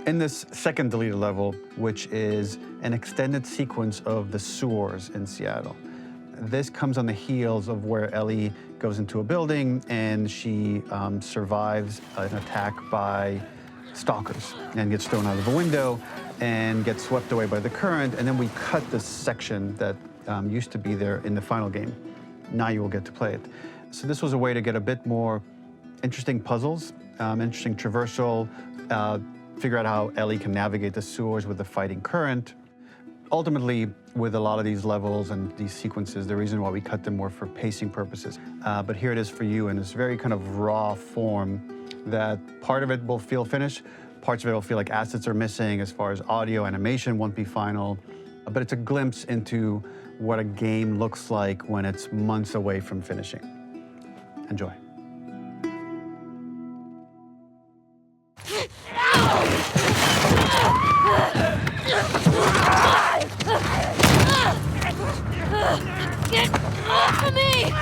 In this second deleted level, which is an extended sequence of the sewers in Seattle, this comes on the heels of where Ellie goes into a building and she survives an attack by stalkers and gets thrown out of a window and gets swept away by the current. And then we cut this section that used to be there in the final game. Now you will get to play it. So this was a way to get a bit more interesting puzzles, interesting traversal, figure out how Ellie can navigate the sewers with the fighting current. Ultimately, with a lot of these levels and these sequences, the reason why we cut them were for pacing purposes. But here it is for you in this very kind of raw form that part of it will feel finished, parts of it will feel like assets are missing as far as audio, animation won't be final. But it's a glimpse into what a game looks like when it's months away from finishing. Enjoy. Get off of me!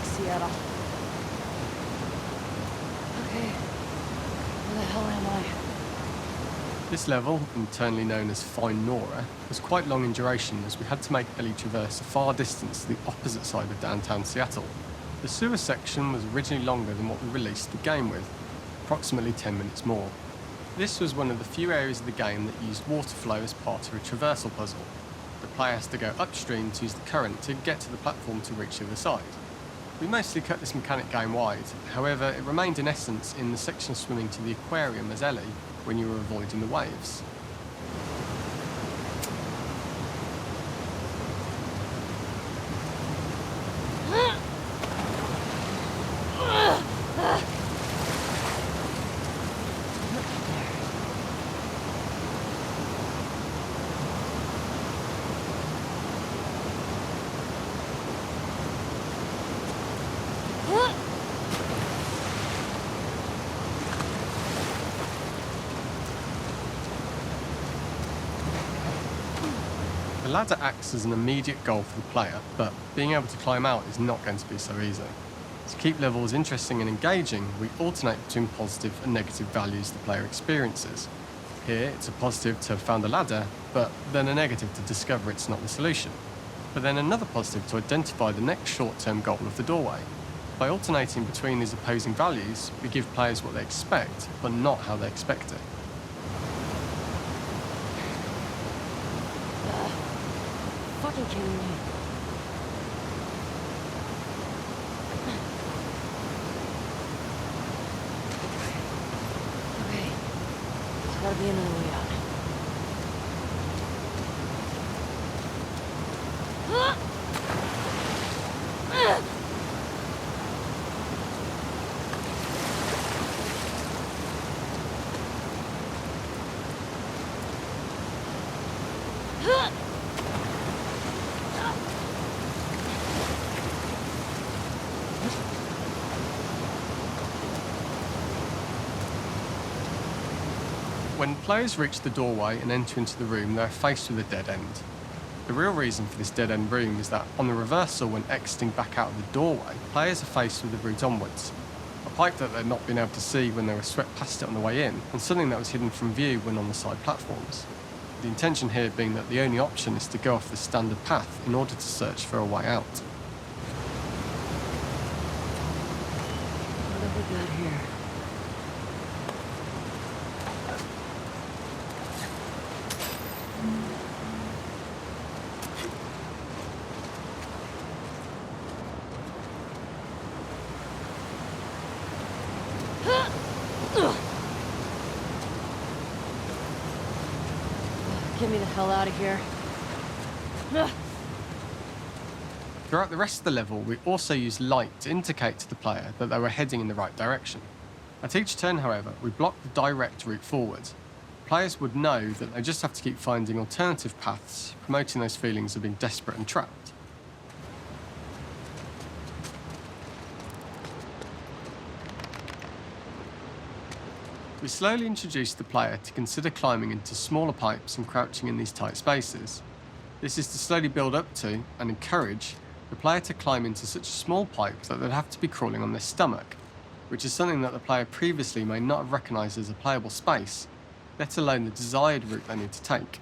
Seattle. Okay, where the hell am I? This level, internally known as Find Nora, was quite long in duration as we had to make Ellie traverse a far distance to the opposite side of downtown Seattle. The sewer section was originally longer than what we released the game with, approximately 10 minutes more. This was one of the few areas of the game that used water flow as part of a traversal puzzle. The player has to go upstream to use the current to get to the platform to reach the other side. We mostly cut this mechanic game-wide, however it remained in essence in the section swimming to the aquarium as Ellie when you were avoiding the waves. The ladder acts as an immediate goal for the player, but being able to climb out is not going to be so easy. To keep levels interesting and engaging, we alternate between positive and negative values the player experiences. Here, it's a positive to have found a ladder, but then a negative to discover it's not the solution. But then another positive to identify the next short-term goal of the doorway. By alternating between these opposing values, we give players what they expect, but not how they expect it. Fucking kidding me. Okay. There's gotta be another way out. When players reach the doorway and enter into the room, they're faced with a dead end. The real reason for this dead-end room is that on the reversal, when exiting back out of the doorway, players are faced with the route onwards. A pipe that they'd not been able to see when they were swept past it on the way in, and something that was hidden from view when on the side platforms. The intention here being that the only option is to go off the standard path in order to search for a way out. What have we got here? me the hell out of here. Ugh. Throughout the rest of the level, we also used light to indicate to the player that they were heading in the right direction. At each turn, however, we blocked the direct route forward. Players would know that they just have to keep finding alternative paths, promoting those feelings of being desperate and trapped. We slowly introduced the player to consider climbing into smaller pipes and crouching in these tight spaces. This is to slowly build up to, and encourage, the player to climb into such a small pipe that they'd have to be crawling on their stomach, which is something that the player previously may not have recognised as a playable space, let alone the desired route they need to take.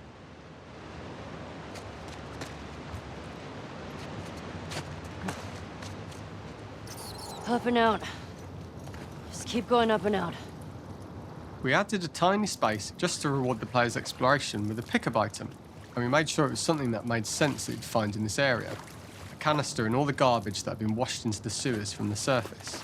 Up and out. Just keep going up and out. We added a tiny space just to reward the player's exploration with a pickup item, and we made sure it was something that made sense that you'd find in this area. A canister and all the garbage that had been washed into the sewers from the surface.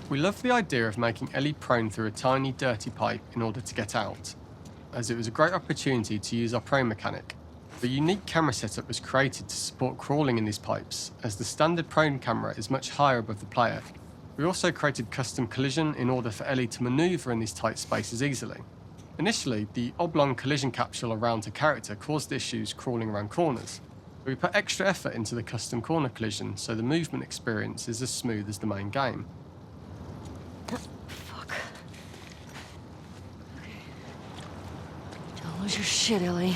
We loved the idea of making Ellie prone through a tiny, dirty pipe in order to get out, as it was a great opportunity to use our prone mechanic. The unique camera setup was created to support crawling in these pipes, as the standard prone camera is much higher above the player. We also created custom collision in order for Ellie to manoeuvre in these tight spaces easily. Initially, the oblong collision capsule around her character caused issues crawling around corners. We put extra effort into the custom corner collision, so the movement experience is as smooth as the main game. Fuck. Okay. Don't lose your shit, Ellie.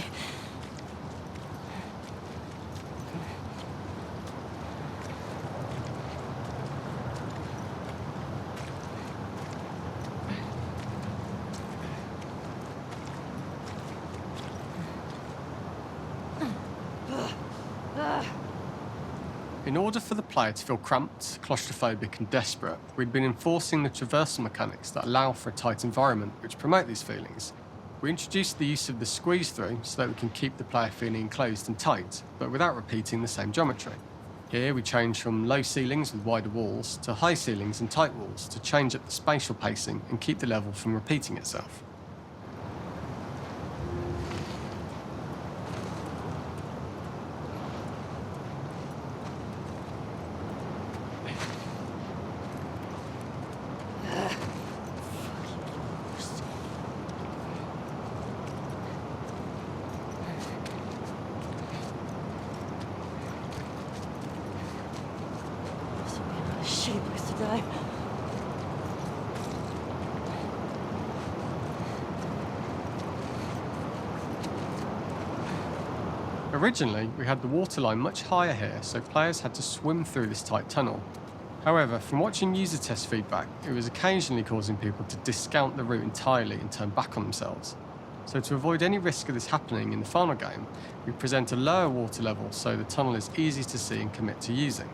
In order for the player to feel cramped, claustrophobic and desperate, we'd been enforcing the traversal mechanics that allow for a tight environment which promote these feelings. We introduced the use of the squeeze through so that we can keep the player feeling enclosed and tight, but without repeating the same geometry. Here we changed from low ceilings with wider walls to high ceilings and tight walls to change up the spatial pacing and keep the level from repeating itself. Shitty place to die. Originally, we had the waterline much higher here, so players had to swim through this tight tunnel. However, from watching user test feedback, it was occasionally causing people to discount the route entirely and turn back on themselves. So to avoid any risk of this happening in the final game, we present a lower water level so the tunnel is easy to see and commit to using.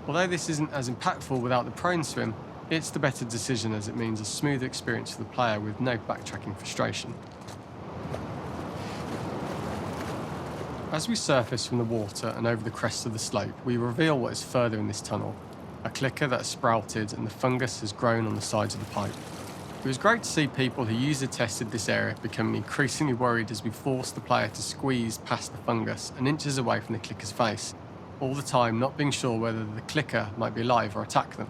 Although this isn't as impactful without the prone swim, it's the better decision as it means a smoother experience for the player with no backtracking frustration. As we surface from the water and over the crest of the slope, we reveal what is further in this tunnel. A clicker that has sprouted and the fungus has grown on the sides of the pipe. It was great to see people who user tested this area becoming increasingly worried as we forced the player to squeeze past the fungus and inches away from the clicker's face, all the time not being sure whether the clicker might be alive or attack them.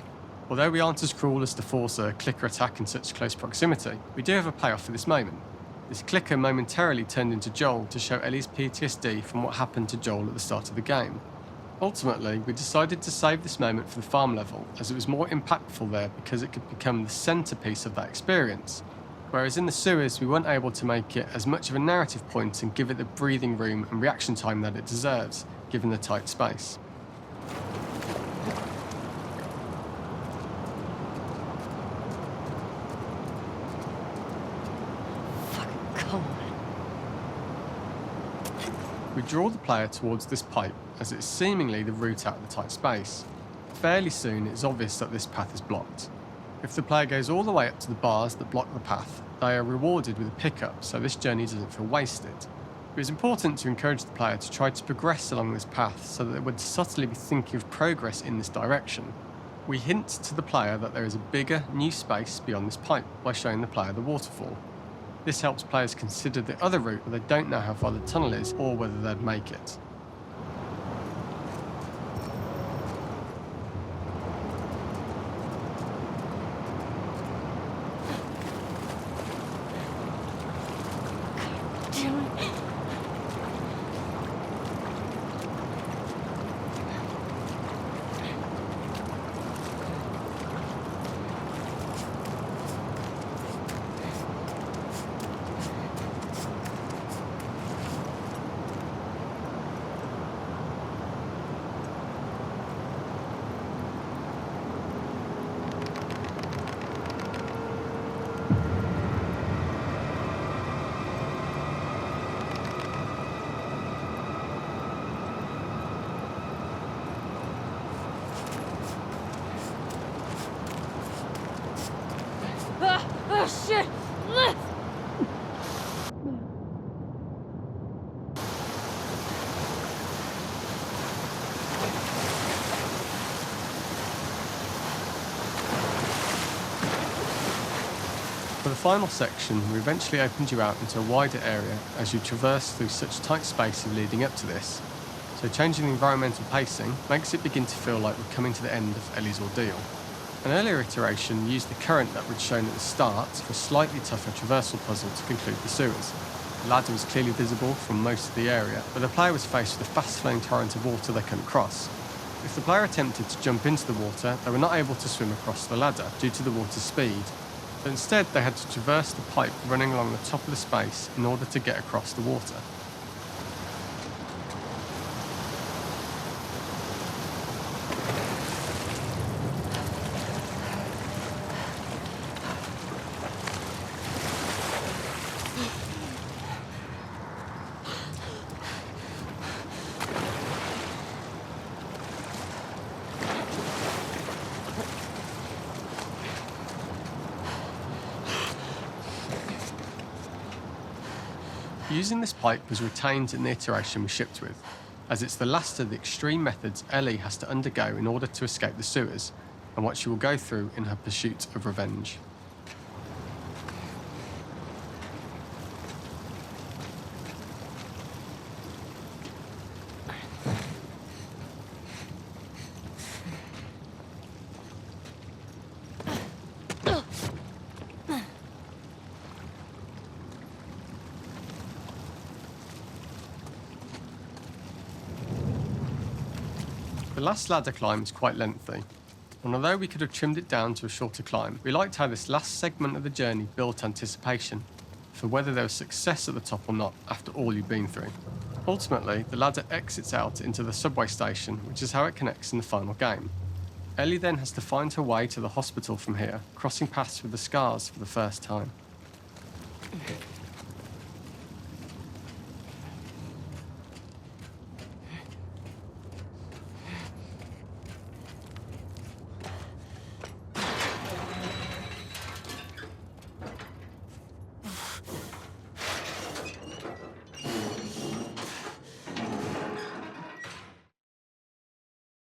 Although we aren't as cruel as to force a clicker attack in such close proximity, we do have a payoff for this moment. This clicker momentarily turned into Joel to show Ellie's PTSD from what happened to Joel at the start of the game. Ultimately, we decided to save this moment for the farm level, as it was more impactful there because it could become the centrepiece of that experience. Whereas in the sewers, we weren't able to make it as much of a narrative point and give it the breathing room and reaction time that it deserves, given the tight space. Fucking come on. We draw the player towards this pipe, as it's seemingly the route out of the tight space. Fairly soon, it's obvious that this path is blocked. If the player goes all the way up to the bars that block the path, they are rewarded with a pickup, so this journey doesn't feel wasted. It was important to encourage the player to try to progress along this path so that they would subtly be thinking of progress in this direction. We hint to the player that there is a bigger, new space beyond this pipe by showing the player the waterfall. This helps players consider the other route where they don't know how far the tunnel is or whether they'd make it. Oh, shit! For the final section, we eventually opened you out into a wider area as you traverse through such tight spaces leading up to this. So changing the environmental pacing makes it begin to feel like we're coming to the end of Ellie's ordeal. An earlier iteration used the current that we'd shown at the start for a slightly tougher traversal puzzle to conclude the sewers. The ladder was clearly visible from most of the area, but the player was faced with a fast-flowing torrent of water they couldn't cross. If the player attempted to jump into the water, they were not able to swim across the ladder due to the water's speed. But instead, they had to traverse the pipe running along the top of the space in order to get across the water. Using this pipe was retained in the iteration we shipped with, as it's the last of the extreme methods Ellie has to undergo in order to escape the sewers, and what she will go through in her pursuit of revenge. The last ladder climb is quite lengthy, and although we could have trimmed it down to a shorter climb, we liked how this last segment of the journey built anticipation for whether there was success at the top or not after all you've been through. Ultimately, the ladder exits out into the subway station, which is how it connects in the final game. Ellie then has to find her way to the hospital from here, crossing paths with the scars for the first time.